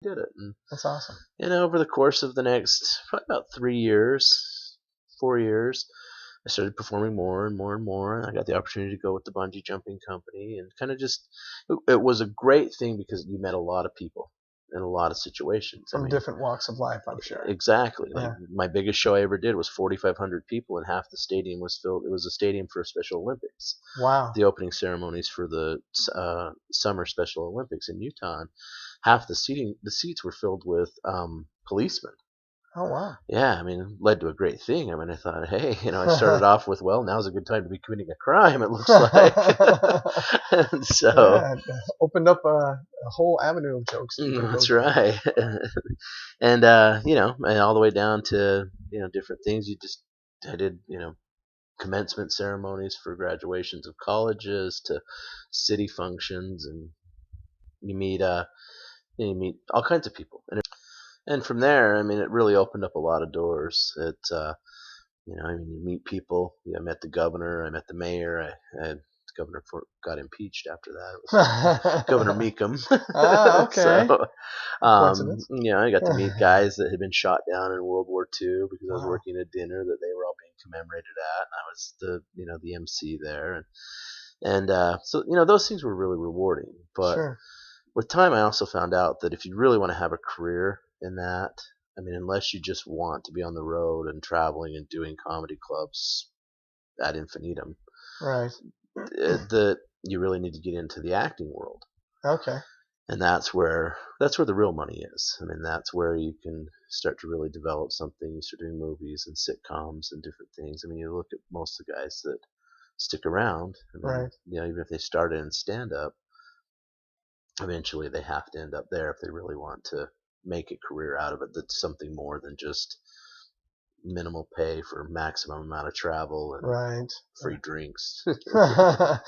did it. And That's awesome. over the course of the next probably about 3 years, 4 years, I started performing more and more and more. I got the opportunity to go with the bungee jumping company, and kind of just it was a great thing because you met a lot of people in a lot of situations. I From mean, different walks of life, I'm sure. exactly. Like Yeah. my biggest show I ever did was 4,500 people, and half the stadium was filled. It was a stadium for Special Olympics, Wow. the opening ceremonies for the summer Special Olympics in Utah. And half the seats were filled with policemen. Oh, wow. Yeah, I mean, it led to a great thing. I mean, I thought, hey, I started off with, well, now's a good time to be committing a crime, it looks like. And so, Yeah, it opened up a whole avenue of jokes that you could go that's to. right. And, and all the way down to, different things. I did, commencement ceremonies for graduations of colleges to city functions, and you meet, you meet all kinds of people. And from there, I mean, it really opened up a lot of doors. I mean, you meet people. I met the governor. I met the mayor. The governor got impeached after that. It was Governor Meekum. Ah, okay. So, Coincidence. I got to meet guys that had been shot down in World War II because I was Wow. working at a dinner that they were all being commemorated at, and I was the MC there, so those things were really rewarding. But Sure. with time, I also found out that if you really want to have a career in that, I mean, unless you just want to be on the road and traveling and doing comedy clubs ad infinitum, Right. that you really need to get into the acting world. Okay. And that's where the real money is. I mean, that's where you can start to really develop something. You start doing movies and sitcoms and different things. I mean, you look at most of the guys that stick around. I mean, Right. even if they started in stand up, eventually they have to end up there if they really want to make a career out of it that's something more than just minimal pay for maximum amount of travel and Right. free drinks. to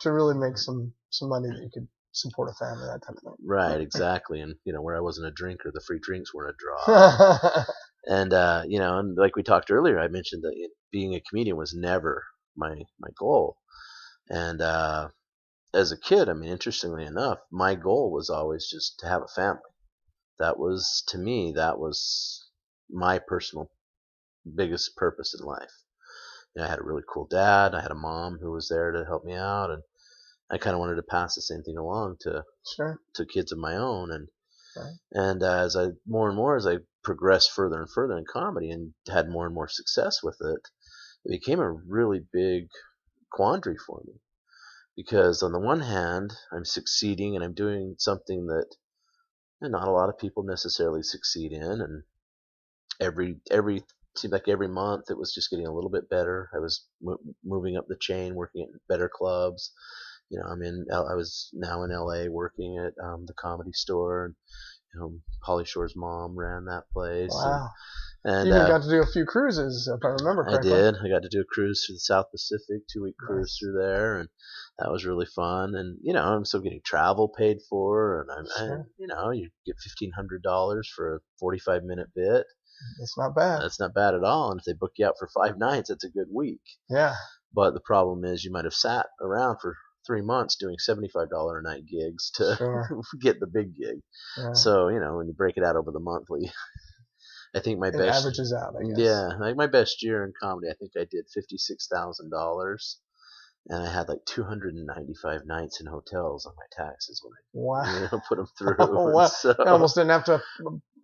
really make some money that you could support a family, that type of Right, exactly. And where I wasn't a drinker, the free drinks weren't a draw. thing. And and like we talked earlier, I mentioned that being a comedian was never my goal. And as a kid, I mean, interestingly enough, my goal was always just to have a family. That was, to me, that was my personal biggest purpose in life. I had a really cool dad. I had a mom who was there to help me out, and I kind of wanted to pass the same thing along Sure. to kids of my own. Right. And as I more and more as I progressed further and further in comedy and had more and more success with it, it became a really big quandary for me because on the one hand, I'm succeeding and I'm doing something that not a lot of people necessarily succeed in, and every seemed like every month it was just getting a little bit better. I was moving up the chain, working at better clubs. I was now in LA working at the Comedy Store. And, Pauly Shore's mom ran that place, and Wow. and You even got to do a few cruises, if I remember I correctly. did. I got to do a cruise through the South Pacific, 2 week cruise Nice. through there, and that was really fun. And I'm still getting travel paid for, and Sure. you get $1,500 for a 45-minute bit. It's not bad. That's not bad at all. And if they book you out for 5 nights, that's a good week. Yeah. But the problem is, you might have sat around for 3 months doing $75 a night gigs to Sure. get the big gig. Yeah. So when you break it out over the monthly, I think my It best, averages out, I guess. yeah, like my best year in comedy, I think I did $56,000, and I had like 295 nights in hotels on my taxes when I Wow. put them through. Oh, And wow. so, You almost didn't have to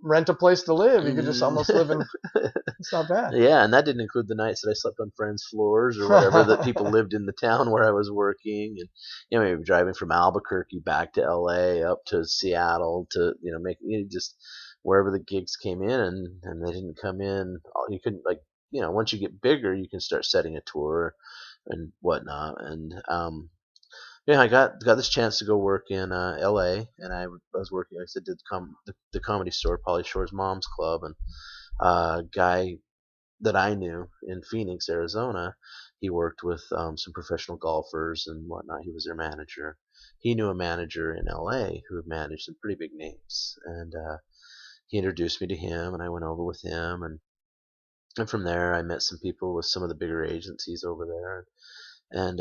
rent a place to live. You could just almost live in. It's not bad. Yeah, and that didn't include the nights that I slept on friends' floors or whatever that people lived in the town where I was working, and maybe driving from Albuquerque back to L.A. up to Seattle to make just wherever the gigs came in, and they didn't come in. You couldn't once you get bigger, you can start setting a tour and whatnot, and yeah, I got this chance to go work in L.A. and I was working. Like I said, did the Comedy Store, Pauly Shore's mom's club, and a guy that I knew in Phoenix, Arizona, he worked with some professional golfers and whatnot. He was their manager. He knew a manager in L.A. who had managed some pretty big names, and he introduced me to him, and I went over with him, and from there I met some people with some of the bigger agencies over there, and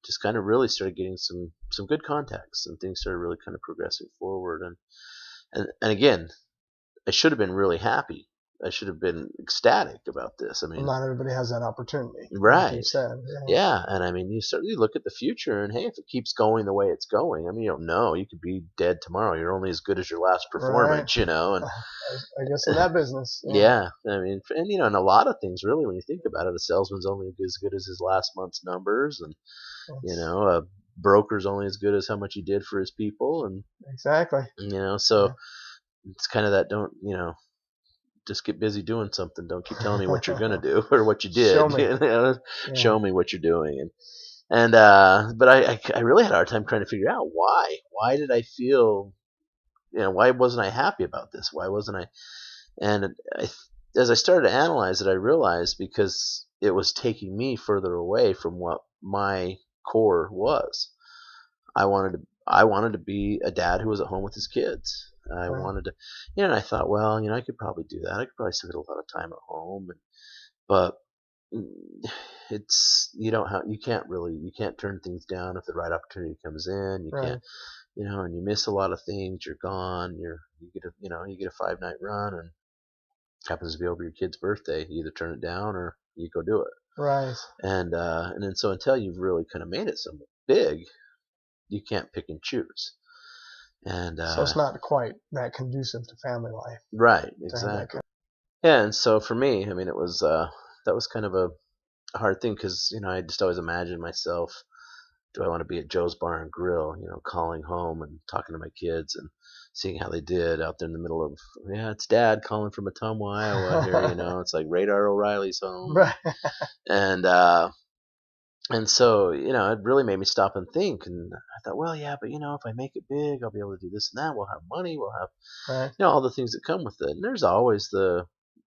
just kind of really started getting some good contacts, and things started really kind of progressing forward. And again, I should have been really happy. I should have been ecstatic about this. I Well, mean, not everybody has that opportunity, like you right. said. Yeah, and I mean, you certainly look at the future, and hey, if it keeps going the way it's going, I mean, you don't know. You could be dead tomorrow. You're only as good as your last Right. performance, you know. And I guess in that business, yeah, I mean, and you know, and a lot of things really, when you think about it, a salesman's only as good as his last month's numbers, and you it's, know, a broker's only as good as how much he did for his people, and exactly. you know, Yeah. so it's kind of that don't, you know, just get busy doing something. Don't keep telling me what you're gonna do or what you Show did. me. You know, Yeah. show me what you're doing. And but I really had a hard time trying to figure out why. Why did I feel, you know, why wasn't I happy about this? Why wasn't I? And as I started to analyze it, I realized because it was taking me further away from what my core was. I wanted to be a dad who was at home with his kids. I Right. wanted to, you know, and I thought, well, you know, I could probably do that. I could probably spend a lot of time at home, but mm, it's you can't turn things down if the right opportunity comes in. You can't, Right. you know, and you miss a lot of things. You're gone. You get a, you know, you get a 5 night run, and it happens to be over your kid's birthday. You either turn it down or you go do it. Right. And then so until you've really kind of made it so big, you can't pick and choose. And So it's not quite that conducive to family life right, to have that exactly. kind Yeah, and so for me, I mean, it was that was kind of a hard thing because you know I just always imagined myself. Do I want to be at Joe's Bar and Grill, you know, calling home and talking to my kids and seeing how they did out there in the middle of, yeah, it's Dad calling from Ottumwa, Iowa here, you know, it's like Radar O'Reilly's home, right. and uh, and so you know it really made me stop and think, and I thought, well, yeah, but you know, if I make it big, I'll be able to do this and that. We'll have money, we'll have Right. you know all the things that come with it, and there's always the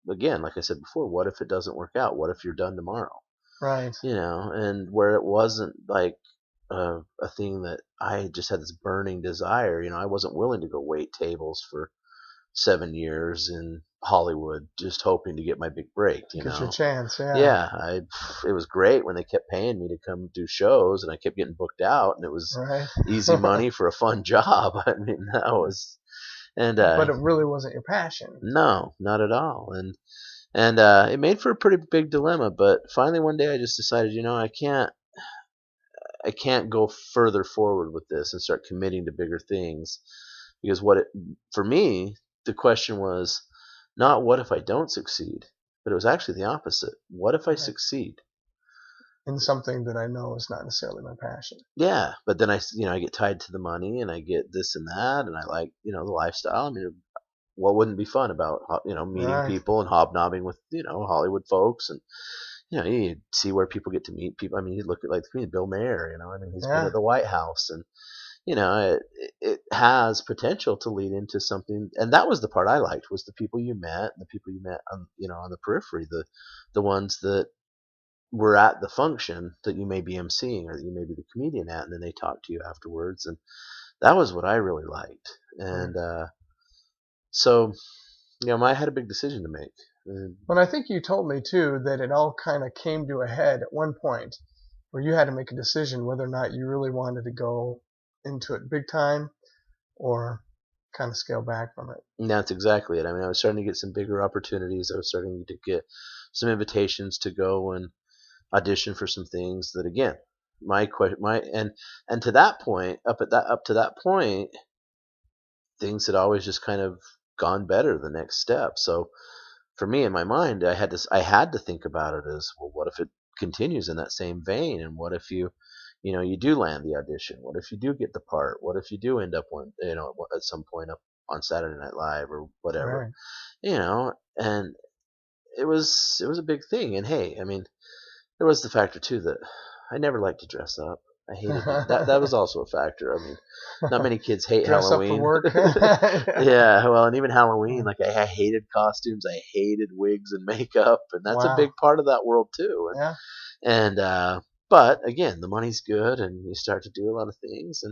again, like I said before, what if it doesn't work out? What if you're done tomorrow? Right. You know, and where it wasn't like a thing that I just had this burning desire. You know, I wasn't willing to go wait tables for 7 years in Hollywood just hoping to get my big break. To You get your know, chance. Yeah. yeah, it was great when they kept paying me to come do shows, and I kept getting booked out, and it was Right. easy money for a fun job. I mean, that was and But it really wasn't your passion. no, not at all, and it made for a pretty big dilemma. But finally, one day, I just decided, you know, I can't go further forward with this and start committing to bigger things because for me the question was not what if I don't succeed, but it was actually the opposite. What if I Right. succeed? In something that I know is not necessarily my passion. Yeah, but then you know I get tied to the money and I get this and that and I like you know the lifestyle. I mean, what wouldn't be fun about you know meeting Right. people and hobnobbing with you know Hollywood folks and you know you see where people get to meet people. I mean, you look at like Bill Mayer. You know, I mean he's been Yeah. at the White House and you know it has potential to lead into something, and that was the part I liked was the people you met, the people you met on you know on the periphery, the ones that were at the function that you may be emceeing or that you may be the comedian at, and then they talk to you afterwards, and that was what I really liked. Right. And so you know I had a big decision to make. And But I think you told me too that it all kind of came to a head at one point where you had to make a decision whether or not you really wanted to go into it big time or kind of scale back from it. that's exactly it. I mean, I was starting to get some bigger opportunities. I was starting to get some invitations to go and audition for some things that again my and to that point up to that point things had always just kind of gone better the next step. So for me in my mind I had to think about it as well, what if it continues in that same vein, and what if you know you do land the audition, what if you do get the part, what if you do end up one you know at some point up on Saturday Night Live or whatever, Right. you know. And it was a big thing. And hey, I mean there was the factor too that I never liked to dress up. I hated that was also a factor. I mean, not many kids hate Dress up for Halloween. work. Yeah, well, and even Halloween, like I hated costumes, I hated wigs and makeup, and that's a Wow. big part of that world too. Yeah. And but again, the money's good, and you start to do a lot of things,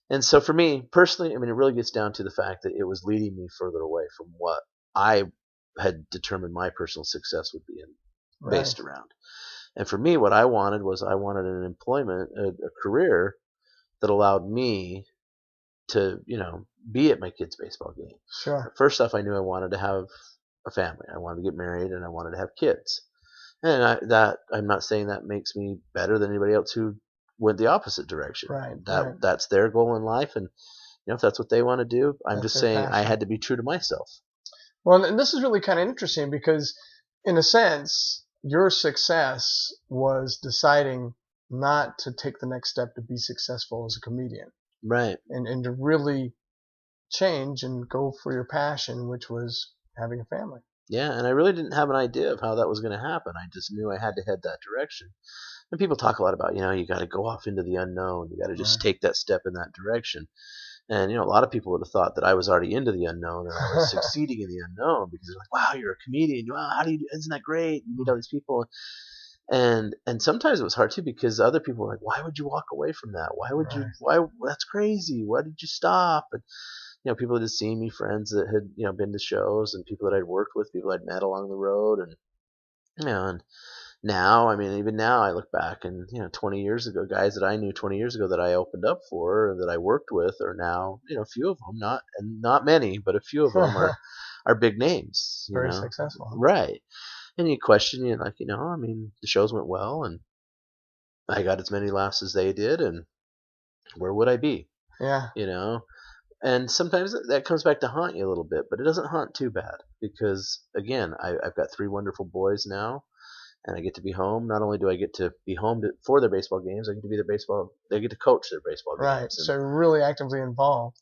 and so for me personally, I mean, it really gets down to the fact that it was leading me further away from what I had determined my personal success would be Right. based around. And for me, what I wanted was I wanted a career that allowed me to, you know, be at my kids' baseball game. Sure. First off, I knew I wanted to have a family. I wanted to get married and I wanted to have kids. And I'm not saying that makes me better than anybody else who went the opposite direction. Right. That's their goal in life, and if that's what they want to do, I'm That's just their saying I passion. had to be true to myself. Well, and this is really kind of interesting because, in a sense, your success was deciding not to take the next step to be successful as a comedian, Right. and to really change and go for your passion, which was having a family. Yeah, and I really didn't have an idea of how that was going to happen. I just knew I had to head that direction. And people talk a lot about, you got to go off into the unknown. You got to just take that step in that direction. And a lot of people would have thought that I was already into the unknown and I was succeeding in the unknown because they're like, "Wow, you're a comedian! Wow, how do you? Isn't that great? You meet all these people." And sometimes it was hard too because other people were like, "Why would you walk away from that? Why would you? Why? That's crazy! Why did you stop?" And people that had seen me, friends that had been to shows, and people that I'd worked with, people I'd met along the road, and and now, I mean, even now, I look back and 20 years ago, guys that I knew 20 years ago that I opened up for, or that I worked with, are now, a few of them, not many, but a few of them are big names. Very successful. Right? And you question, like, I mean, the shows went well, and I got as many laughs as they did, and where would I be? Yeah. And sometimes that comes back to haunt you a little bit, but it doesn't haunt too bad because, again, I've got 3 wonderful boys now, and I get to be home. Not only do I get to be home for their baseball games, I get to be they get to coach their baseball games. Right. So really actively involved.